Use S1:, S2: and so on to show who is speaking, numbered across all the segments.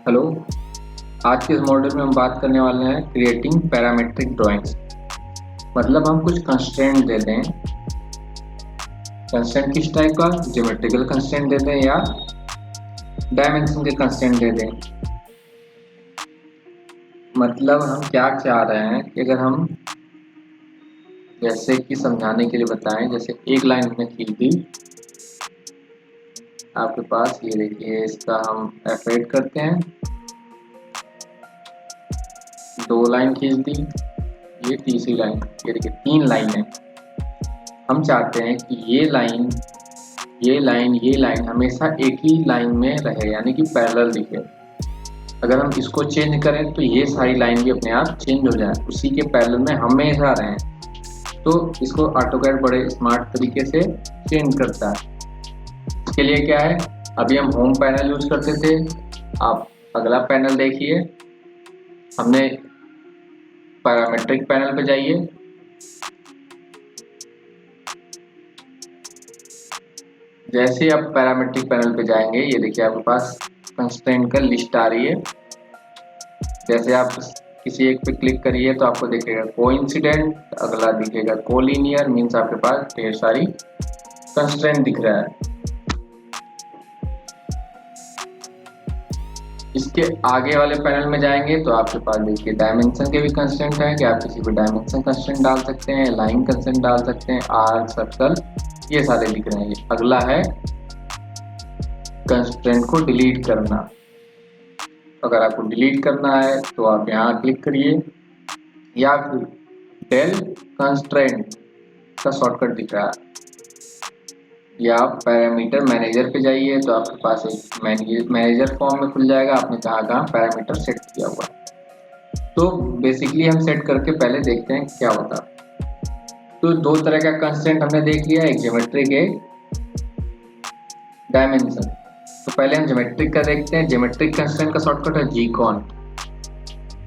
S1: Hello. आज के इस मॉड्यूल में हम बात करने वाले हैं क्रिएटिंग पैरामेट्रिक ड्राइंग्स। मतलब हम कुछ कंस्ट्रेंट देते हैं। कंस्ट्रेंट किस टाइप का? ज्योमेट्रिकल कंस्ट्रेंट देते हैं या डायमेंशन के कंस्ट्रेंट देते हैं। मतलब हम क्या चाह रहे हैं कि अगर हम जैसे कि समझाने के लिए बताएं, जैसे एक लाइन हमने खींच दी आपके पास, ये देखिए, इसका हम F8 करते हैं। दो लाइन खींच दी, ये तीसरी लाइन, ये देखिए तीन लाइन है। हम चाहते हैं कि ये लाइन हमेशा एक ही लाइन में रहे, यानी कि पैरेलल दिखे। अगर हम इसको चेंज करें तो ये सारी लाइन भी अपने आप चेंज हो जाए, उसी के पैरेलल में हमेशा रहें। तो इसको ऑटोकैड बड़े स्मार्ट तरीके से चेंज करता है। इसके लिए क्या है, अभी हम होम पैनल यूज करते थे। आप अगला पैनल देखिए, हमने पैरामेट्रिक पैनल पे जाइए। जैसे ही आप पैरामेट्रिक पैनल पे जाएंगे, ये देखिए आपके पास कंस्ट्रेंट का लिस्ट आ रही है। जैसे आप किसी एक पे क्लिक करिए तो आपको दिखेगा कोइंसिडेंट, अगला दिखेगा कोलिनियर, मीन्स आपके पास ढेर सारी कंस्ट्रेंट दिख रहा है। इसके आगे वाले पैनल में जाएंगे तो आपके पास देखिए डायमेंशन के भी कंस्ट्रेंट है कि आप किसी को डायमेंशन कंस्ट्रेंट डाल सकते हैं, लाइन कंस्ट्रेंट डाल सकते हैं, आर्क, सर्कल, ये सारे दिख रहे हैं। अगला है कंस्ट्रेंट को डिलीट करना। अगर आपको डिलीट करना है तो आप यहाँ क्लिक करिए, या फिर डेल कंस्ट्रेंट का शॉर्टकट दिख रहा है, या आप पैरामीटर मैनेजर पे जाइए तो आपके पास एक मैनेजर फॉर्म में खुल जाएगा। आपने कहाँ पैरामीटर सेट किया हुआ है। तो बेसिकली हम सेट करके पहले देखते हैं क्या होता है। तो दो तरह का कंस्ट्रेंट हमने देख लिया, एक ज्योमेट्रिक, एक डायमेंशन। तो पहले हम ज्योमेट्रिक का देखते हैं। ज्योमेट्रिक कंस्ट्रेंट का शॉर्टकट है जीकॉन।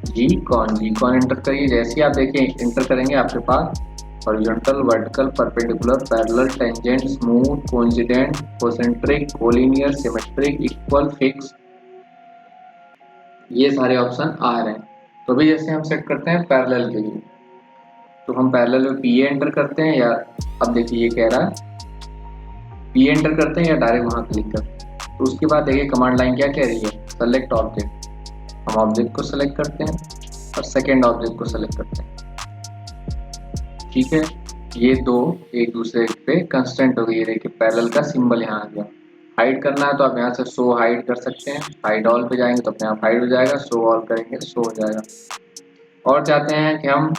S1: जीकॉन एंटर करिए। जैसे ही आप देखिए एंटर करेंगे, आपके पास horizontal, vertical, perpendicular, parallel, tangent, smooth, coincident, concentric, collinear, symmetric, equal, fix, ये सारे ऑप्शन आ रहे हैं। तो भी जैसे हम सेट करते हैं पैरेलल के लिए, तो हम पैरेलल में पीए एंटर करते हैं, या अब देखिए ये कह रहा है पीए एंटर करते हैं या डायरेक्ट वहां क्लिक करते हैं। तो उसके बाद देखिए कमांड लाइन क्या कह रही है, सेलेक्ट ऑब्जेक्ट। हम ऑब्जेक्ट को सेलेक्ट करते हैं और सेकेंड ऑब्जेक्ट को सेलेक्ट करते हैं। ठीक है, ये दो एक दूसरे पे कंस्ट्रेंट हो गई। देखिए पैरेलल का सिंबल यहाँ आ गया। हाइड करना है तो आप यहाँ से शो हाइड कर सकते हैं। हाइड ऑल पे जाएंगे तो अपने आप हाइड हो जाएगा, शो ऑल करेंगे शो हो जाएगा। और चाहते हैं कि हम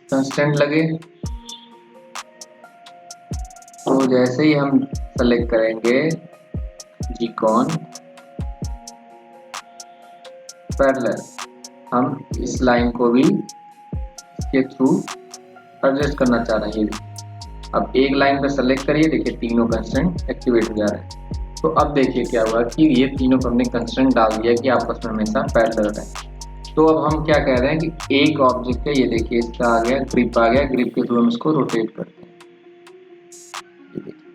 S1: कंस्ट्रेंट लगे, तो जैसे ही हम सेलेक्ट करेंगे जीकॉन पैरेलल, हम इस लाइन को भी के थ्रू एडजस्ट करना चाह रहे हैं। अब एक लाइन पे सेलेक्ट करिए, देखिए तीनों कंस्ट्रेंट एक्टिवेट हो जा रहे हैं। तो अब देखिए क्या हुआ कि ये तीनों हमने कंस्ट्रेंट डाल दिया कि आपस में हमेशा पैरेलल रहे। तो अब हम क्या कह रहे हैं कि एक ऑब्जेक्ट है, ये देखिए इसका आ गया ग्रिप, आ गया ग्रिप के थ्रू हम इसको रोटेट करते हैं। ये देखिए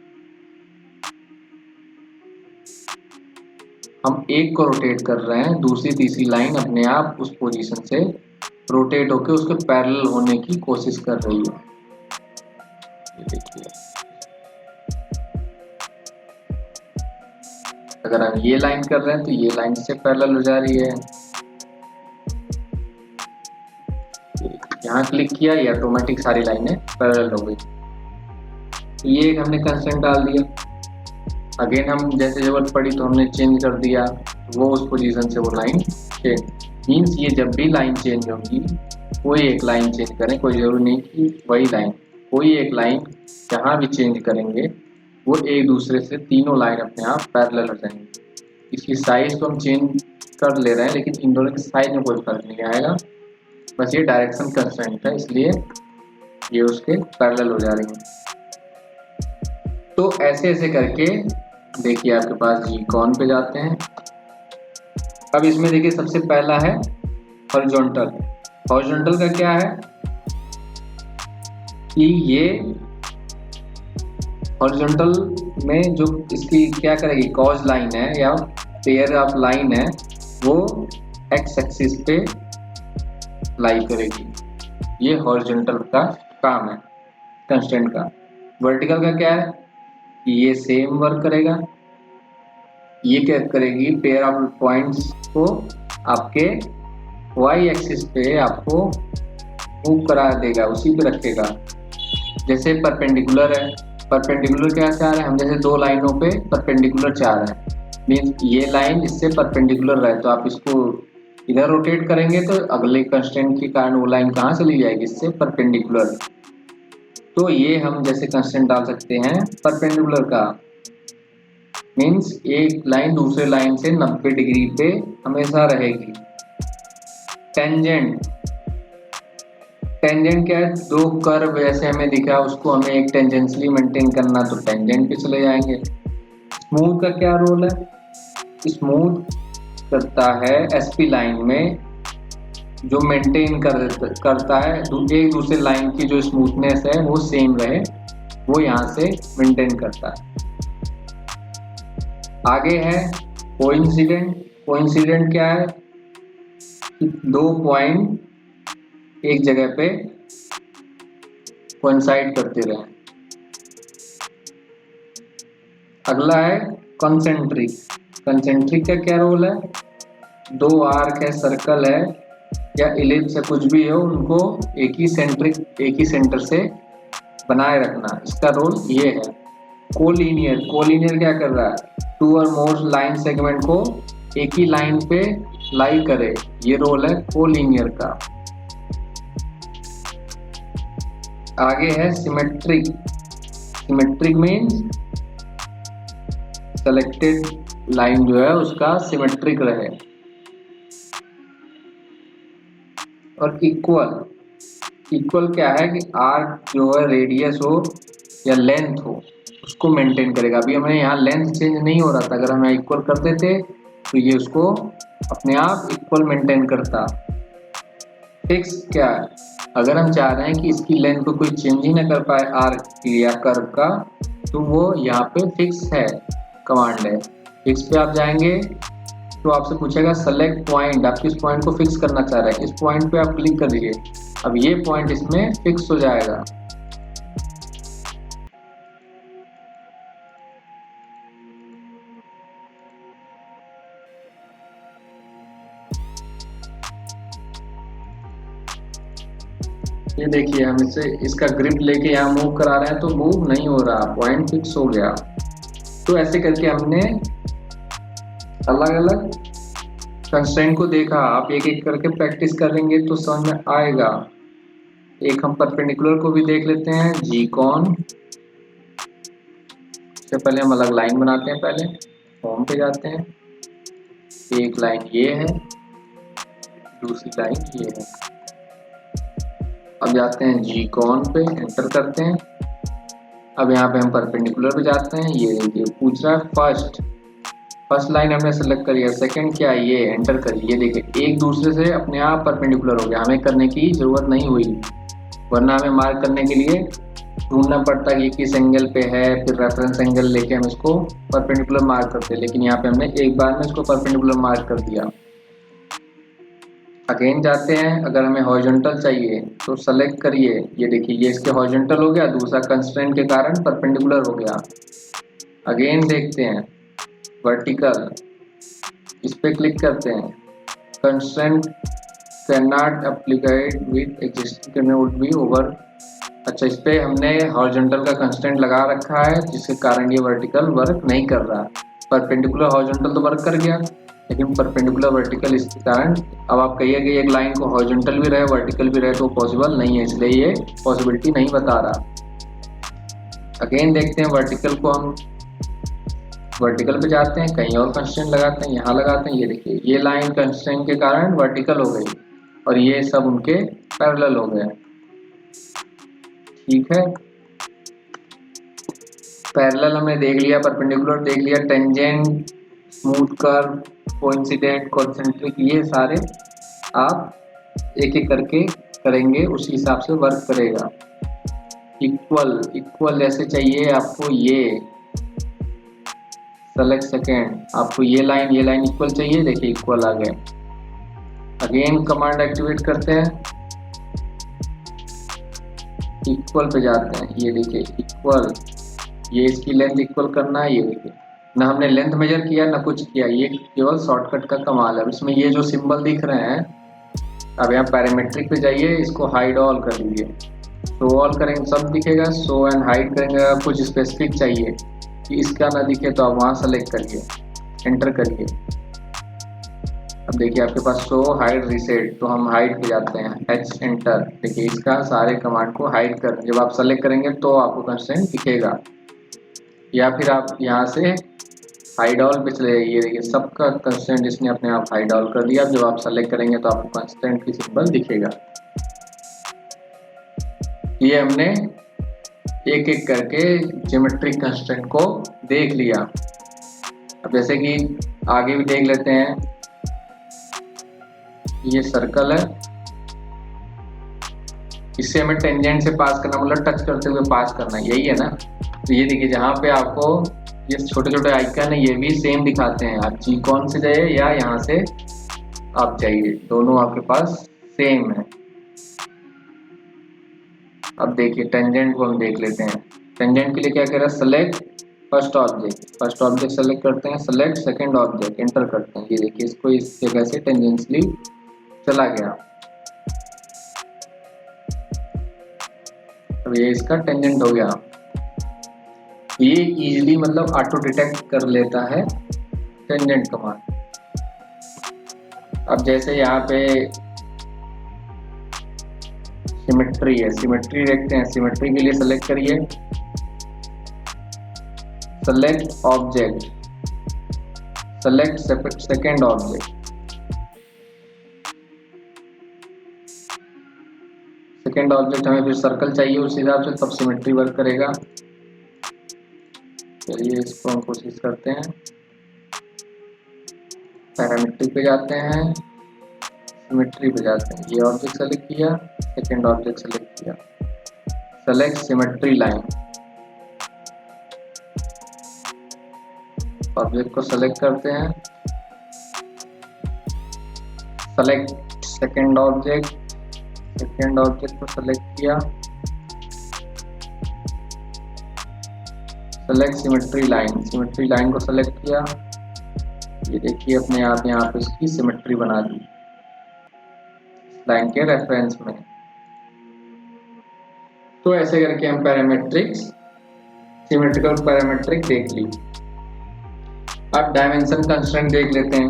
S1: हम एक को रोटेट कर रहे हैं, दूसरी तीसरी लाइन अपने आप उस पोजीशन से रोटेट होकर उसके पैरेलल होने की कोशिश कर रही है। ये देखिए अगर हम ये लाइन कर रहे हैं तो ये लाइन से पैरेलल हो जा रही है। यहाँ क्लिक किया, ये ऑटोमेटिक सारी लाइनें पैरेलल हो गई। तो ये एक हमने कंस्ट्रेंट डाल दिया। अगेन हम जैसे जरूरत पड़ी तो हमने चेंज कर दिया, वो उस पोजीशन से वो लाइन चेंज। मीन्स ये जब भी लाइन चेंज होगी, कोई एक लाइन चेंज करें, कोई जरूरी नहीं कि वही लाइन, कोई एक लाइन जहाँ भी चेंज करेंगे वो एक दूसरे से तीनों लाइन अपने आप पैरेलल हो जाएंगी। इसकी साइज तो हम चेंज कर ले रहे हैं, लेकिन इन दोनों की साइज में कोई फर्क नहीं आएगा। बस ये डायरेक्शन कंस्ट्रेंट है, इसलिए ये उसके पैरेलल हो जा रही है। तो ऐसे ऐसे करके देखिए आपके पास जीकॉन पे जाते हैं। अब इसमें देखिए सबसे पहला है हॉरिजॉन्टल। हॉरिजॉन्टल का क्या है कि ये हॉरिजॉन्टल में जो इसकी क्या करेगी, कॉज लाइन है या पेयर ऑफ लाइन है वो एक्स एक्सिस पे लाई करेगी। ये हॉरिजॉन्टल का काम है कंस्ट्रेंट का। वर्टिकल का क्या है, ये सेम वर्क करेगा। ये क्या करेगी, पेयर ऑफ पॉइंट्स को आपके वाई एक्सिस पे आपको मूव करा देगा, उसी पे रखेगा। जैसे परपेंडिकुलर है, परपेंडिकुलर क्या चाह रहे हैं हम, जैसे दो लाइनों पे परपेंडिकुलर चाह रहे हैं, मीन्स ये लाइन इससे परपेंडिकुलर रहे तो आप इसको इधर रोटेट करेंगे तो अगले कंस्ट्रेंट के कारण वो लाइन कहाँ चली जाएगी, इससे परपेंडिकुलर। तो ये हम जैसे कंस्ट्रेंट डाल सकते हैं परपेंडिकुलर का, मीन्स एक लाइन दूसरे लाइन से 90 डिग्री पे हमेशा रहेगी। टेंजेंट, टेंजेंट क्या है, दो कर्व जैसे हमें दिखा उसको हमें एक टेंजेंशियली मेंटेन करना तो टेंजेंट पे चले जाएंगे। स्मूथ का क्या रोल है, स्मूथ करता है एसपी लाइन में, जो मेंटेन करता है एक दूसरे लाइन की जो स्मूथनेस है वो सेम रहे, वो यहाँ से मेंटेन करता है। आगे है कोइंसिडेंट। कोइंसिडेंट क्या है कि दो पॉइंट एक जगह पे कोइंसाइड करते रहे। अगला है कंसेंट्रिक। कंसेंट्रिक का क्या रोल है, दो आर्क है, सर्कल है या इलिप्स है, कुछ भी हो, उनको एक ही सेंटर से बनाए रखना, इसका रोल ये है। कोलिनियर, कोलिनियर क्या कर रहा है, टू और मोर लाइन सेगमेंट को एक ही लाइन पे लाई करे, ये रोल है कोलिनियर का। आगे है symmetric. Symmetric means selected line जो है उसका सिमेट्रिक रहे। और इक्वल, इक्वल क्या है कि आर्क जो है रेडियस हो या लेंथ हो उसको मेंटेन करेगा। अभी हमें यहाँ लेंथ चेंज नहीं हो रहा था, अगर हम इक्वल कर देते तो ये उसको अपने आप इक्वल मेंटेन करता। फिक्स क्या है, अगर हम चाह रहे हैं कि इसकी लेंथ को कोई चेंज ही ना कर पाए आर्क की या कर्व का, तो वो यहाँ पे फिक्स है कमांड है। फिक्स पे आप जाएंगे तो आपसे पूछेगा सेलेक्ट पॉइंट, आप किस पॉइंट को फिक्स करना चाह रहे हैं, इस पॉइंट पे आप क्लिक कर दीजिए, अब ये पॉइंट इसमें फिक्स हो जाएगा। ये देखिए हम इसका ग्रिप लेके यहाँ मूव करा रहे हैं तो मूव नहीं हो रहा, पॉइंट फिक्स हो गया। तो ऐसे करके हमने अलग अलग कंस्ट्रेंट को देखा। आप एक एक करके प्रैक्टिस करेंगे तो समझ में आएगा। एक हम परपेंडिकुलर को भी देख लेते हैं, जी कॉन। इससे पहले हम अलग लाइन बनाते हैं, पहले फॉर्म पे जाते हैं, एक लाइन ये है, दूसरी लाइन ये है। अब जाते हैं जी कॉन पे, एंटर करते हैं। अब यहाँ पे हम परपेंडिकुलर पे जाते हैं, ये देखिए पूछ रहा है फर्स्ट लाइन हमने सेलेक्ट करी है, सेकंड क्या है, ये एंटर करिए। ये देखिए एक दूसरे से अपने आप परपेंडिकुलर हो गया, हमें करने की जरूरत नहीं हुई, वरना हमें मार्क करने के लिए ढूंढना पड़ता कि किस एंगल पे है, फिर रेफरेंस एंगल लेके हम इसको परपेंडिकुलर मार्क करते, लेकिन यहाँ पे हमने एक बार में इसको परपेंडिकुलर मार्क कर दिया। अगेन जाते हैं, अगर हमें हॉरिजॉन्टल चाहिए तो सेलेक्ट करिए, ये देखिए ये इसके हॉरिजॉन्टल हो गया, दूसरा कंस्ट्रेंट के कारण परपेंडिकुलर हो गया। अगेन देखते हैं वर्टिकल, इस पे क्लिक करते हैं, constraint can not एप्लीकेट with existing can be over. अच्छा, इस पे हमने हॉरिजॉन्टल का कंस्ट्रेंट लगा रखा है जिसके कारण ये वर्टिकल वर्क नहीं कर रहा। परपेंडिकुलर हॉरिजॉन्टल तो वर्क कर गया, लेकिन परपेंडिकुलर वर्टिकल इसके कारण, अब आप कहिए कि एक लाइन को हॉरिजॉन्टल भी रहे वर्टिकल भी रहे तो पॉसिबल नहीं है, इसलिए ये पॉसिबिलिटी नहीं बता रहा। अगेन देखते हैं वर्टिकल को, हम वर्टिकल पे जाते हैं, कहीं और कंस्ट्रेंट लगाते हैं, यहाँ लगाते हैं, ये देखिए ये लाइन कंस्ट्रेंट के कारण वर्टिकल हो गई और ये सब उनके पैरेलल हो गए। ठीक है, पैरेलल हमने देख लिया, परपेंडिकुलर देख लिया, tangent, smooth curve, coincident, concentric, ये सारे आप एक एक करके करेंगे, उसी हिसाब से वर्क करेगा। इक्वल, इक्वल जैसे चाहिए आपको, ये सेलेक्ट सेकेंड, आपको ये लाइन इक्वल चाहिए, देखिए इक्वल आ गया। अगेन कमांड एक्टिवेट करते हैं, इक्वल पे जाते हैं, ये देखिए इक्वल, ये इसकी लेंथ इक्वल करना है। ये देखिए ना हमने लेंथ मेजर किया ना कुछ किया, ये केवल शॉर्टकट का कमाल है। अब इसमें ये जो सिंबल दिख रहे हैं, अब यहाँ पैरामीट्रिक पे जाइए, इसको हाइड ऑल कर लीजिए। शो ऑल करेंगे सब दिखेगा, शो एंड हाइड करेंगे। अगर कुछ स्पेसिफिक चाहिए कि इसका ना दिखे तो आप वहाँ सेलेक्ट करिए, एंटर करिए। अब देखिए आपके पास शो हाइड रीसेट, तो हम हाइड पे जाते हैं, एच एंटर। देखिए इसका सारे कमांड को हाइड कर, जब आप सेलेक्ट करेंगे तो आपको कंस्ट्रेंट दिखेगा। या फिर आप यहाँ से हाइड ऑल पे चले जाइए, देखिए सबका कंस्ट्रेंट इसने अपने आप हाइड ऑल कर दिया। जब आप सेलेक्ट करेंगे तो आपको कंस्ट्रेंट की सिंबल दिखेगा। ये हमने एक एक करके ज्योमेट्रिक कंस्ट्रेंट को देख लिया। अब जैसे कि आगे भी देख लेते हैं, ये सर्कल है, इससे हमें टेंजेंट से पास करना, मतलब टच करते हुए पास करना, यही है ना। तो ये देखिए जहाँ पे आपको ये छोटे छोटे आइकन है, ये भी सेम दिखाते हैं। आप जी कौन से जाइए या यहाँ से आप जाइए, दोनों आपके पास सेम है। अब देखिए टेंजेंट को हम देख लेते हैं। टेंजेंट के लिए क्या कह रहा है, सेलेक्ट फर्स्ट ऑब्जेक्ट सेलेक्ट करते हैं, सेलेक्ट सेकंड ऑब्जेक्ट, एंटर करते हैं। ये देखिए इसको इस जगह से टेंजेंशियली चला गया। अब ये इसका टेंजेंट हो गया। ये इजीली मतलब ऑटो डिटेक्ट कर लेता है टेंजेंट कमांड। अब जैसे यहाँ पे सिमेट्री है, सिमेट्री देखते हैं। सिमेट्री के लिए सेलेक्ट करिए, select object, select second object, second object हमें फिर सर्कल चाहिए उस हिसाब से, तब सिमेट्री वर्क करेगा। चलिए इसको हम कोशिश करते हैं। पैरामीट्रिक पे जाते हैं, सिमेट्री पे जाते हैं, ये ऑब्जेक्ट सेलेक्ट किया, सेकंड ऑब्जेक्ट सेलेक्ट किया, सेलेक्ट सिमेट्री लाइन, ऑब्जेक्ट को सेलेक्ट करते हैं, select second object, second object को सेलेक्ट किया, सेलेक्ट सिमेट्री लाइन को सेलेक्ट किया। ये देखिए अपने आप यहाँ पे इसकी सिमेट्री बना दी लाइन के रेफरेंस में। तो ऐसे करके हम पैरामेट्रिक्स, सिमेट्रिकल पैरामेट्रिक देख ली। अब डायमेंशन कंस्ट्रेंट देख लेते हैं।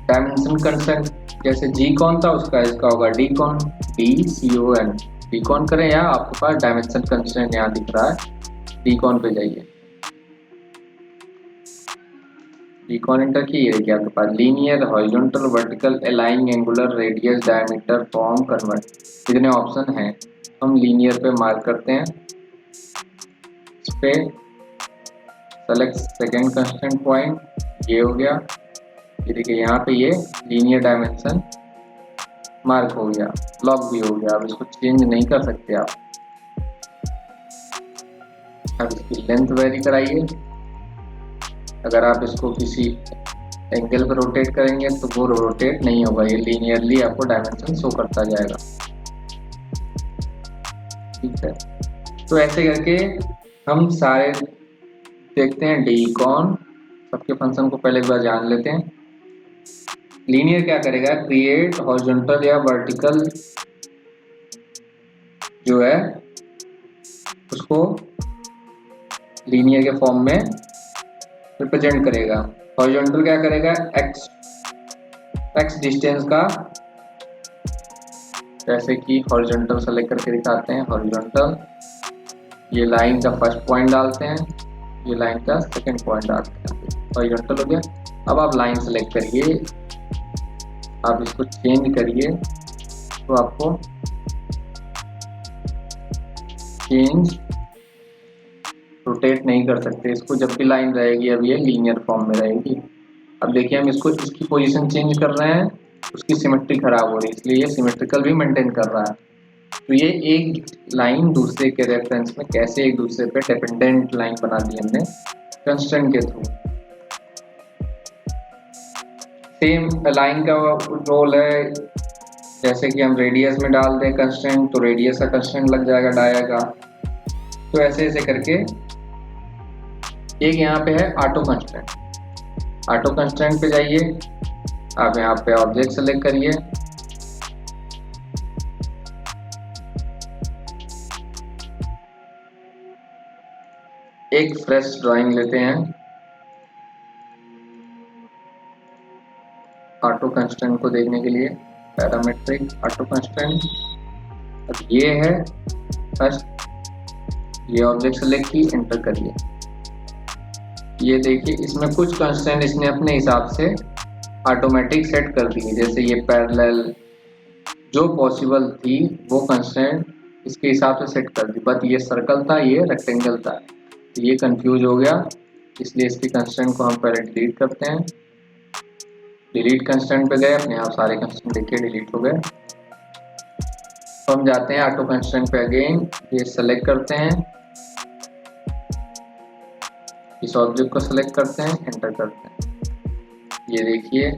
S1: डायमेंशन कंस्ट्रेंट जैसे जी कौन था उसका, इसका होगा डी कौन, DCON, डी कौन करें। यहाँ आपके पास डायमेंशन कंस्ट्रेंट यहाँ दिख रहा है, डी कौन पे जाइए, डी कौन एंटर किए। देखिए आपके पास linear, horizontal, vertical, aligned, angular, radius, diameter, form, convert, इतने ऑप्शन हैं। हम लीनियर पे मार्क करते हैं, इस पे सेलेक्ट सेकेंड कंस्ट्रेंट पॉइंट, ये हो गया। ये देखिए यहाँ पे ये लीनियर डायमेंशन मार्क हो गया, लॉक भी हो गया। अब इसको चेंज नहीं कर सकते आप। अब इसकी लेंथ वेरी कराइए। अगर आप इसको किसी एंगल पर रोटेट करेंगे तो वो रोटेट नहीं होगा, ये लीनियरली आपको डायमेंशन शो करता जाएगा। ठीक है, तो ऐसे करके हम सारे देखते हैं। डी कॉन सबके फंक्शन को पहले एक बार जान लेते हैं। लीनियर क्या करेगा, क्रिएट हॉरिजॉन्टल या वर्टिकल जो है उसको लीनियर के फॉर्म में रिप्रेजेंट करेगा। हॉरिजॉन्टल क्या करेगा, एक्स डिस्टेंस का, जैसे कि हॉरिजॉन्टल सेलेक्ट करके दिखाते हैं। हॉरिजॉन्टल, ये लाइन का फर्स्ट पॉइंट डालते हैं, ये लाइन का सेकंड पॉइंट डालते हैं, हॉरिजॉन्टल हो गया। अब आप लाइन सेलेक्ट करिए, आप इसको चेंज करिए तो आपको चेंज रोटेट नहीं कर सकते इसको, जब भी लाइन रहेगी अब ये लीनियर फॉर्म में रहेगी। अब देखिए हम इसको, इसकी पोजीशन चेंज कर रहे हैं, उसकी सिमेट्री खराब हो रही है, इसलिए ये सिमेट्रिकल भी मेंटेन कर रहा है। तो ये एक लाइन दूसरे के रेफरेंस में कैसे एक दूसरे पे डिपेंडेंट लाइन बना दी हमने कंस्ट्रेंट के थ्रू। सेम अलाइन का रोल है, जैसे कि हम रेडियस में डाल दें कंस्ट्रेंट तो रेडियस का कंस्ट्रेंट लग जाएगा डाया का। तो ऐसे ऐसे करके एक यहाँ पे है ऑटो कंस्ट्रेंट। ऑटो कंस्ट्रेंट पे जाइए, आप यहाँ पे ऑब्जेक्ट सेलेक्ट करिए, एक फ्रेश ड्राइंग लेते हैं। ऑटो कंस्ट्रेंट को देखने के लिए पैरामेट्रिक ऑटो कंस्ट्रेंट, अब ये है फर्स्ट, ये ऑब्जेक्ट सेलेक्ट की, एंटर करिए। ये देखिए इसमें कुछ कंस्ट्रेंट इसने अपने हिसाब से ऑटोमेटिक सेट कर दिए, जैसे ये पैरेलल जो पॉसिबल थी वो कंस्ट्रेंट इसके हिसाब से सेट कर दी, बट ये सर्कल था ये रेक्टेंगल था, तो ये कंफ्यूज हो गया, इसलिए इसकी कंस्ट्रेंट को हम पहले डिलीट करते हैं। डिलीट कंस्ट्रेंट पे गए, अपने आप सारे कंस्ट्रेंट देखिए डिलीट हो गए। तो हम जाते हैं ऑटो कंस्ट्रेंट पे, अगेन ये सेलेक्ट करते हैं, इस ऑब्जेक्ट को सेलेक्ट करते हैं, एंटर करते हैं। ये देखिए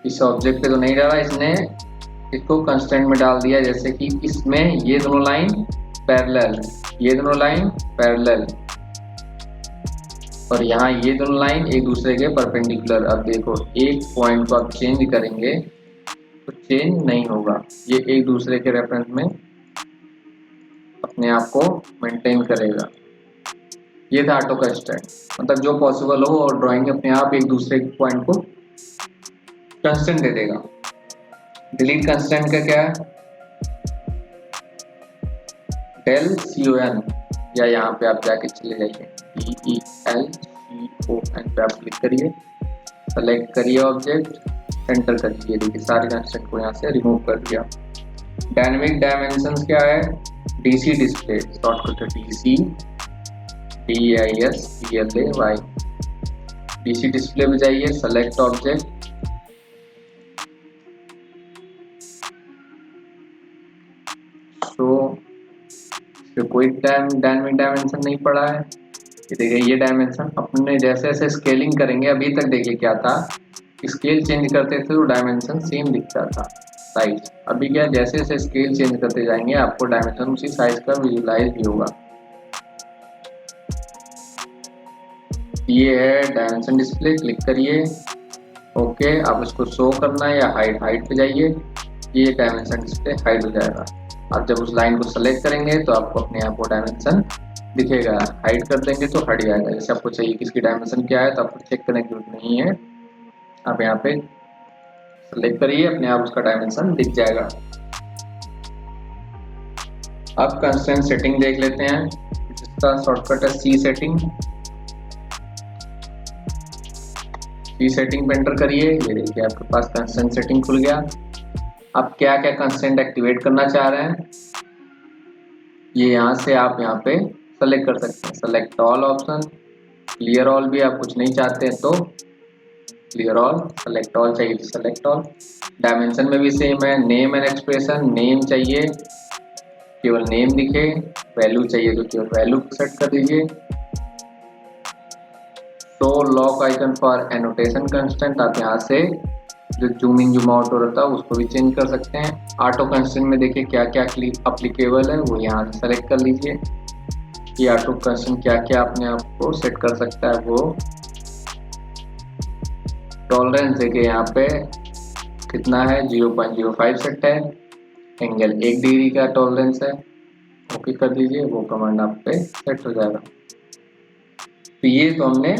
S1: इस ऑब्जेक्ट पे तो नहीं डाला इसने, इसको कंस्ट्रेंट में डाल दिया, जैसे कि इसमें ये दोनों लाइन पैरेलल, ये दोनों लाइन पैरेलल, और यहाँ ये दोनों लाइन एक दूसरे के परपेंडिकुलर। अब देखो एक पॉइंट को आप चेंज करेंगे तो चेंज नहीं होगा, ये एक दूसरे के रेफरेंस में अपने आप को मेंटेन करेगा। ये था ऑटो कंस्ट्रेंट, मतलब जो पॉसिबल हो और ड्राइंग अपने आप एक दूसरे पॉइंट को कंस्ट्रेंट दे देगा। डिलीट कंस्ट्रेंट का क्या है, del con, या यहाँ पे आप जाके चले जाइए DELCON पे आप क्लिक करिए, सेलेक्ट करिए ऑब्जेक्ट, एंटर करिए। देखिए सारे कंस्ट्रेंट को यहाँ से रिमूव कर दिया। डायनेमिक डायमेंशंस क्या है, डीसी डिस्प्ले, शॉर्टकट है डीसी DISPLAY। डीसी डिस्प्ले पे जाइए, सेलेक्ट ऑब्जेक्ट, तो कोई डायनेमिक डायमेंशन नहीं पड़ा है। ये देखिए ये डायमेंशन अपने जैसे जैसे स्केलिंग करेंगे, अभी तक देखिए क्या था, स्केल चेंज करते थे तो डायमेंशन सेम दिखता था साइज, अभी क्या जैसे जैसे स्केल चेंज करते जाएंगे आपको डायमेंशन उसी साइज का विजुलाइज भी होगा। ये है डायमेंशन डिस्प्ले, क्लिक करिए, ओके। आप उसको शो करना है या हाइट पे जाइए, ये डायमेंशन डिस्प्ले हाइड हो जाएगा। आप जब उस लाइन को सेलेक्ट करेंगे तो आपको अपने आप को डायमेंशन दिखेगा, हाइड कर देंगे तो हट जाएगा। जैसे आपको चाहिए किसकी डायमेंशन क्या है तो आपको चेक करने की जरूरत नहीं है, आप यहाँ पे सेलेक्ट करिए, अपने आप उसका डायमेंशन दिख जाएगा। अब कंस्ट्रेंट सेटिंग देख लेते हैं, जिसका शॉर्टकट है सी सेटिंग। सी सेटिंग पे एंटर करिए, ये देखिए आपके पास कंस्ट्रेंट सेटिंग खुल गया। आप क्या क्या कंस्ट्रेंट एक्टिवेट करना चाह रहे हैं ये यहाँ से आप यहाँ पे सेलेक्ट कर सकते हैं, select all option, clear all भी, आप कुछ नहीं चाहते हैं तो क्लियर ऑल, सेलेक्ट ऑल चाहिए तो सेलेक्ट ऑल। डायमेंशन में भी सेम है, नेम एंड एक्सप्रेशन, नेम चाहिए केवल नेम दिखे, वैल्यू चाहिए तो केवल वैल्यू सेट कर दीजिए। Show lock icon for annotation constraint, आप यहाँ से जो जूम इन जूम आउट हो रहा था उसको भी चेंज कर सकते हैं। ऑटो कंस्ट्रेंट में देखिए क्या क्या अप्लीकेबल है वो यहाँ से सेलेक्ट कर लीजिए, ये ऑटो कंस्ट्रेंट क्या क्या अपने आप को सेट कर सकता है वो। टॉलरेंस देखिए यहाँ पे कितना है, 0.05 सेट है, एंगल 1 डिग्री का टॉलरेंस है, ओके कर दीजिए, वो कमांड आप पे सेट हो जाएगा। तो ये तो हमने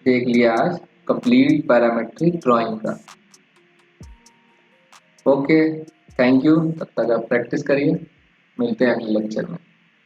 S1: देख लिया आज कंप्लीट पैरामेट्रिक ड्राइंग का। ओके थैंक यू, तब तक आप प्रैक्टिस करिए, मिलते हैं अगले लेक्चर में।